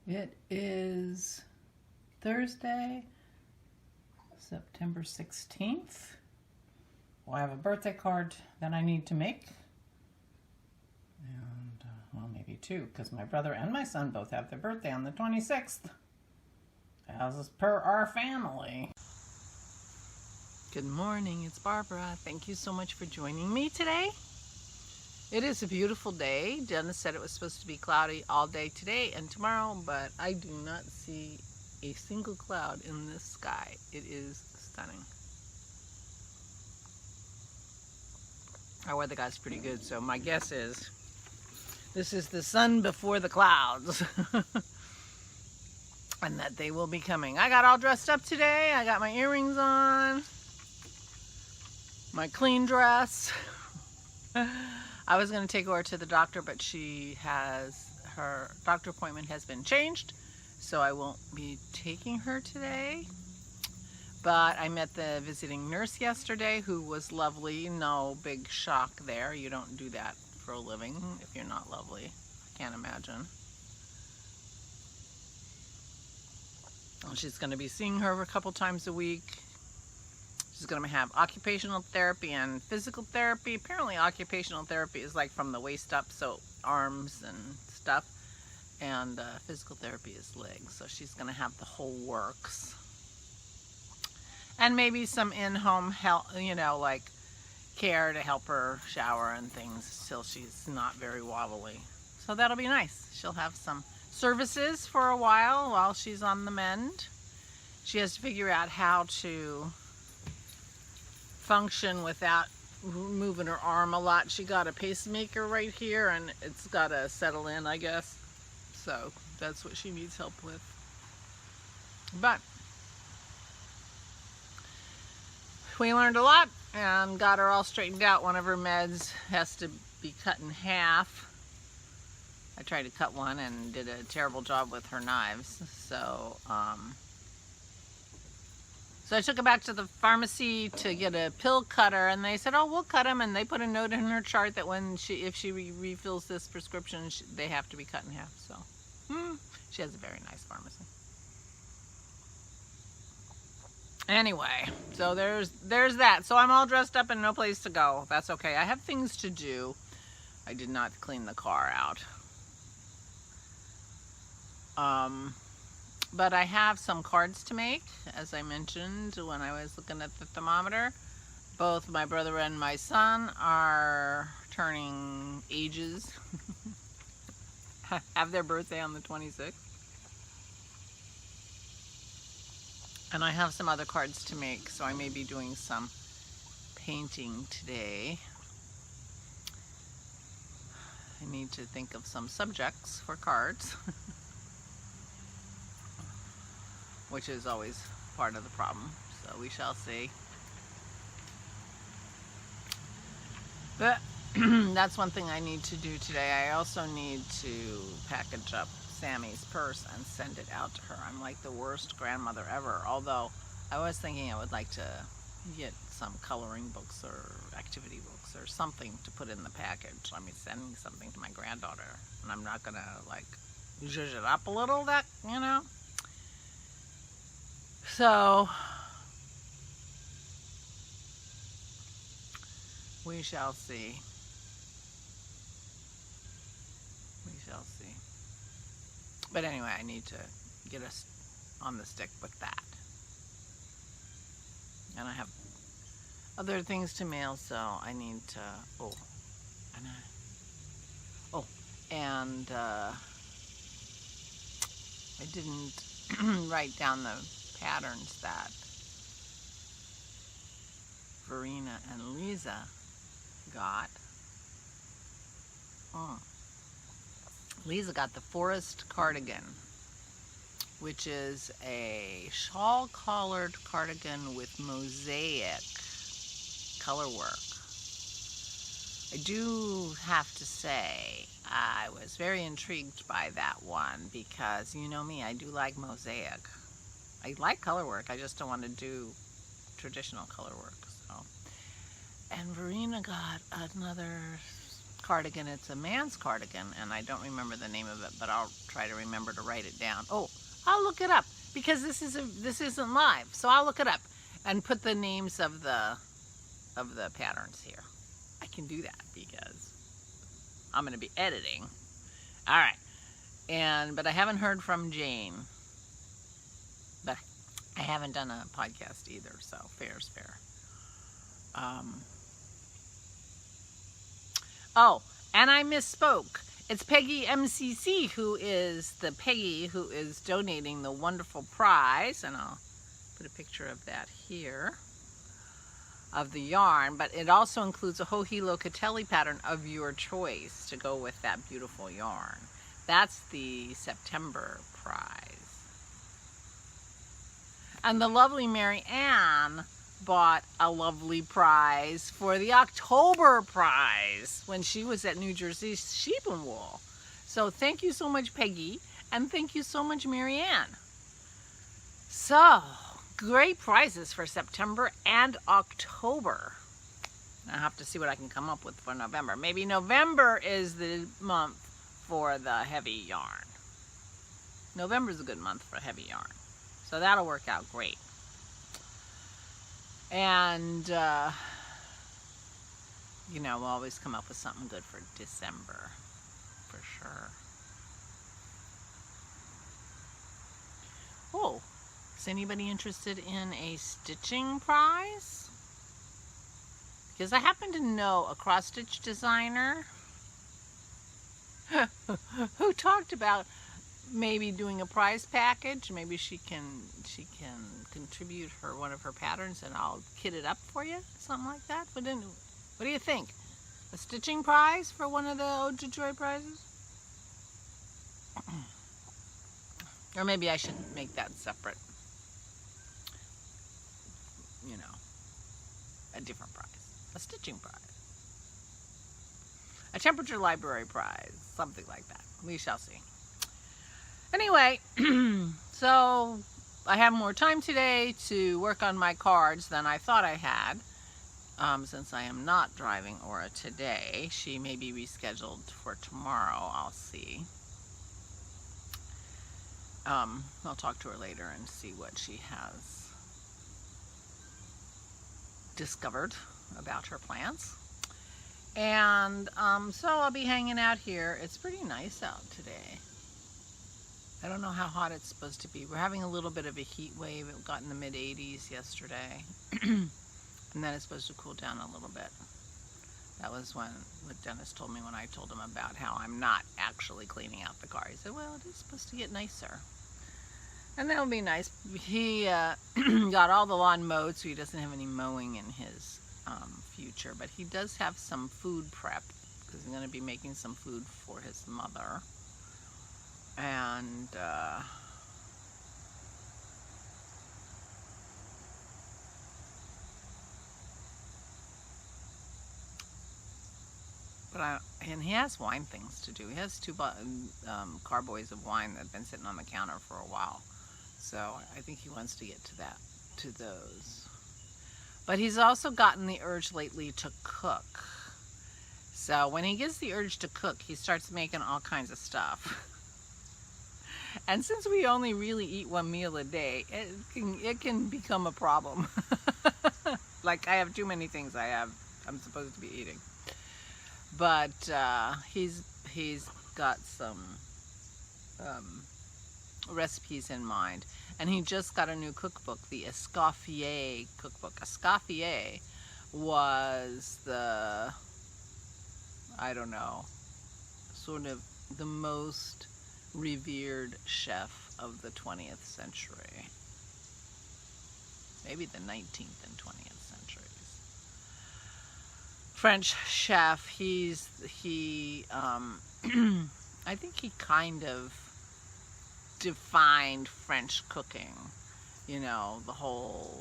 It is Thursday, September 16th. Well, I have a birthday card that I need to make. And, well, maybe two, because my brother and my son both have their birthday on the 26th. As per our family. Good morning, it's Barbara. Thank you so much for joining me today. It is a beautiful day. Dennis said it was supposed to be cloudy all day today and tomorrow, but I do not see a single cloud in this sky. It is stunning. Our weather guy's pretty good, so my guess is this is the sun before the clouds. And that they will be coming. I got all dressed up today. I got my earrings on, my clean dress. I was going to take her to the doctor, but her doctor appointment has been changed, so I won't be taking her today. But I met the visiting nurse yesterday, who was lovely. No big shock there. You don't do that for a living if you're not lovely. I can't imagine. She's going to be seeing her a couple times a week. She's going to have occupational therapy and physical therapy. Apparently occupational therapy is like from the waist up, so arms and stuff. And physical therapy is legs. So she's going to have the whole works. And maybe some in-home help, you know, like care to help her shower and things till she's not very wobbly. So that'll be nice. She'll have some services for a while she's on the mend. She has to figure out how to function without moving her arm a lot. She got a pacemaker right here and it's got to settle in, I guess. So that's what she needs help with. But we learned a lot and got her all straightened out. One of her meds has to be cut in half. I tried to cut one and did a terrible job with her knives. So I took her back to the pharmacy to get a pill cutter, and they said, oh, we'll cut them. And they put a note in her chart that if she refills this prescription, they have to be cut in half. So she has a very nice pharmacy. Anyway, so there's that. So I'm all dressed up and no place to go. That's okay. I have things to do. I did not clean the car out. But I have some cards to make, as I mentioned when I was looking at the thermometer. Both my brother and my son are turning ages, have their birthday on the 26th. And I have some other cards to make, so I may be doing some painting today. I need to think of some subjects for cards. Which is always part of the problem, so we shall see. But that's one thing I need to do today. I also need to package up Sammy's purse and send it out to her. I'm like the worst grandmother ever, although I was thinking I would like to get some coloring books or activity books or something to put in the package. I mean, sending something to my granddaughter, and I'm not gonna like zhuzh it up a little, that, you know. So we shall see. We shall see. But anyway, I need to get us on the stick with that. And I have other things to mail, so I need to, I didn't write down the patterns that Verena and Lisa got. Lisa got the Forest Cardigan, which is a shawl-collared cardigan with mosaic color work. I do have to say I was very intrigued by that one because, you know me, I do like mosaic. I like color work, I just don't want to do traditional color work. So. And Verena got another cardigan. It's a man's cardigan, and I don't remember the name of it, but I'll try to remember to write it down. Oh, I'll look it up because this isn't live, so I'll look it up and put the names of the patterns here. I can do that because I'm going to be editing. All right, but I haven't heard from Jane, but I haven't done a podcast either, so fair's fair. Oh, and I misspoke. It's Peggy MCC who is donating the wonderful prize, and I'll put a picture of that here, of the yarn, but it also includes a Hohilo Catelli pattern of your choice to go with that beautiful yarn. That's the September prize. And the lovely Mary Ann bought a lovely prize for the October prize when she was at New Jersey Sheep and Wool. So thank you so much, Peggy, and thank you so much, Mary Ann. So, great prizes for September and October. I have to see what I can come up with for November. Maybe November is the month for the heavy yarn. November's a good month for heavy yarn. So that'll work out great. And, you know, we'll always come up with something good for December, for sure. Oh, is anybody interested in a stitching prize? Because I happen to know a cross-stitch designer who talked about maybe doing a prize package. Maybe she can contribute one of her patterns, and I'll kit it up for you, something like that. What do you think? A stitching prize for one of the Ode to Joy prizes? Or maybe I should make that separate. You know, a different prize, a stitching prize, a temperature library prize, something like that. We shall see. Anyway, so I have more time today to work on my cards than I thought I had, since I am not driving Aura today. She may be rescheduled for tomorrow. I'll see. I'll talk to her later and see what she has discovered about her plans. And so I'll be hanging out here. It's pretty nice out today. I don't know how hot it's supposed to be. We're having a little bit of a heat wave. It got in the mid-80s yesterday. And then it's supposed to cool down a little bit. That was what Dennis told me when I told him about how I'm not actually cleaning out the car. He said, well, it is supposed to get nicer. And that would be nice. He got all the lawn mowed, so he doesn't have any mowing in his future. But he does have some food prep, because he's going to be making some food for his mother. And and he has wine things to do. He has 2 carboys of wine that have been sitting on the counter for a while. So I think he wants to get to those. But he's also gotten the urge lately to cook. So when he gets the urge to cook, he starts making all kinds of stuff. And since we only really eat 1 meal a day, it can become a problem. Like, I have too many things I'm supposed to be eating. But he's got some recipes in mind. And he just got a new cookbook, the Escoffier cookbook. Escoffier was the, I don't know, sort of the most revered chef of the 20th century. Maybe the 19th and 20th centuries. French chef. I think he kind of defined French cooking. You know, the whole,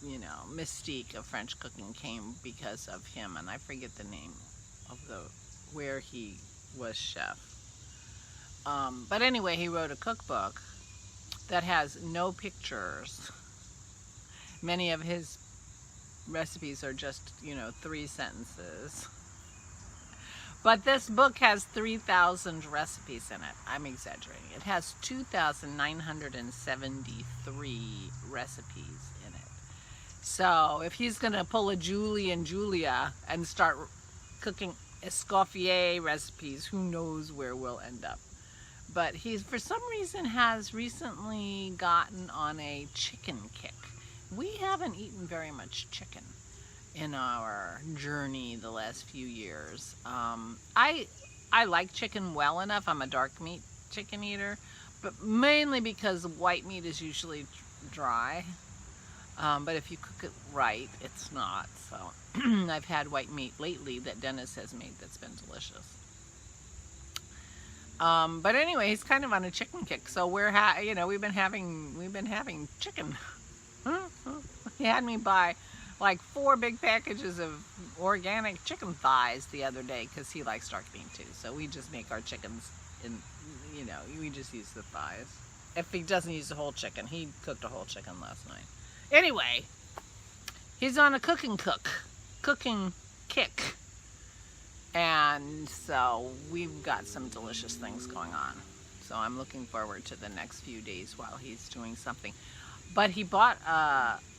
you know, mystique of French cooking came because of him, and I forget the name of where he was chef. But anyway, he wrote a cookbook that has no pictures. Many of his recipes are just, 3 sentences. But this book has 3,000 recipes in it. I'm exaggerating. It has 2,973 recipes in it. So if he's going to pull a Julie and Julia and start cooking escoffier recipes, who knows where we'll end up. But he's, for some reason, has recently gotten on a chicken kick. We haven't eaten very much chicken in our journey the last few years. I like chicken well enough. I'm a dark meat chicken eater, but mainly because white meat is usually dry. But if you cook it right, it's not. So I've had white meat lately that Dennis has made that's been delicious. But anyway, he's kind of on a chicken kick. So we've been having chicken. He had me buy like 4 big packages of organic chicken thighs the other day because he likes dark meat too. So we just make our chickens in, we just use the thighs. If he doesn't use the whole chicken, he cooked a whole chicken last night. Anyway, he's on a cooking kick. And so we've got some delicious things going on. So I'm looking forward to the next few days while he's doing something. But he bought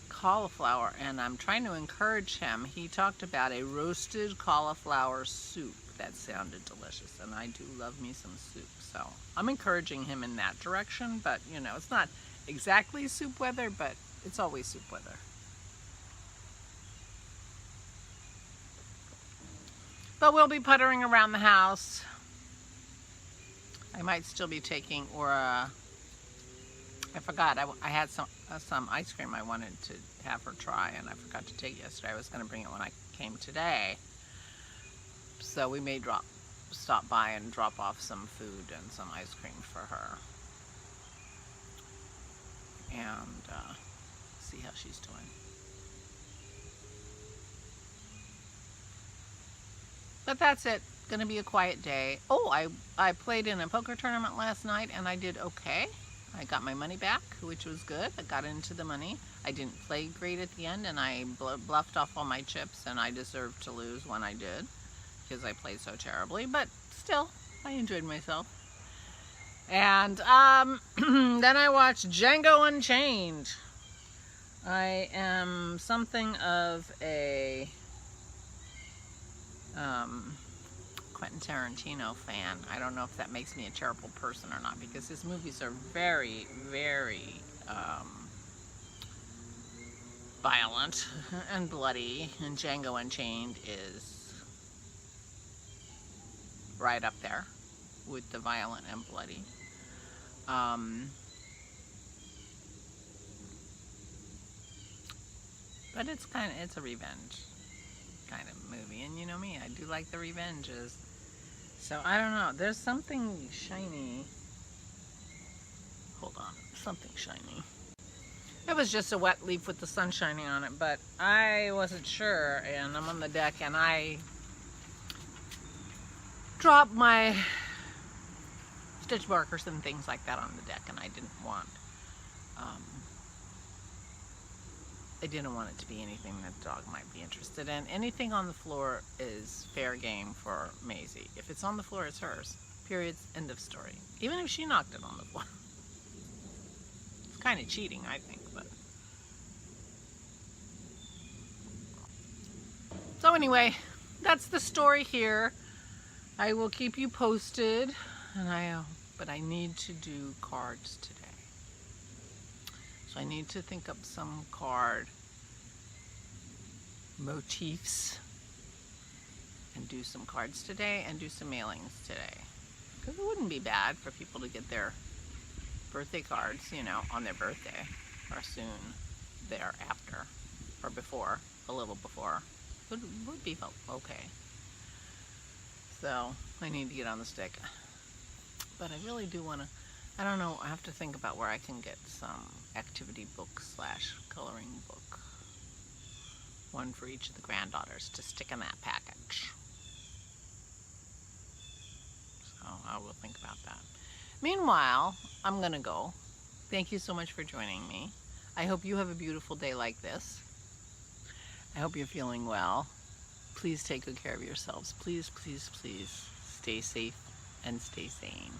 cauliflower, and I'm trying to encourage him. He talked about a roasted cauliflower soup that sounded delicious, and I do love me some soup. So I'm encouraging him in that direction, but it's not exactly soup weather, but it's always soup weather. But we'll be puttering around the house. I might still be taking, I forgot, I had some ice cream I wanted to have her try, and I forgot to take yesterday. I was going to bring it when I came today. So we may stop by and drop off some food and some ice cream for her. And see how she's doing. But that's it. Gonna be a quiet day. Oh, I played in a poker tournament last night and I did okay. I got my money back, which was good. I got into the money. I didn't play great at the end, and I bluffed off all my chips, and I deserved to lose when I did because I played so terribly. But still, I enjoyed myself. And then I watched Django Unchained. I am something of a Quentin Tarantino fan. I don't know if that makes me a terrible person or not, because his movies are very, very violent and bloody, and Django Unchained is right up there with the violent and bloody. But it's a revenge kind of movie, and you know me, I do like the revenges. So I don't know, there's something shiny. Hold on, something shiny. It was just a wet leaf with the sun shining on it, but I wasn't sure, and I'm on the deck, and I dropped my stitch markers and things like that on the deck, and I didn't want it to be anything that the dog might be interested in. Anything on the floor is fair game for Maisie. If it's on the floor, it's hers. Period. End of story. Even if she knocked it on the floor. It's kind of cheating, I think, but. So anyway, that's the story here. I will keep you posted, but I need to do cards today. So I need to think up some card motifs and do some cards today and do some mailings today. Because it wouldn't be bad for people to get their birthday cards, on their birthday or soon thereafter or before, a little before. Would be okay. So I need to get on the stick. But I really do want to, I don't know, I have to think about where I can get some activity book / coloring book. One for each of the granddaughters to stick in that package. So I will think about that. Meanwhile, I'm going to go. Thank you so much for joining me. I hope you have a beautiful day like this. I hope you're feeling well. Please take good care of yourselves. Please, please, please stay safe and stay sane.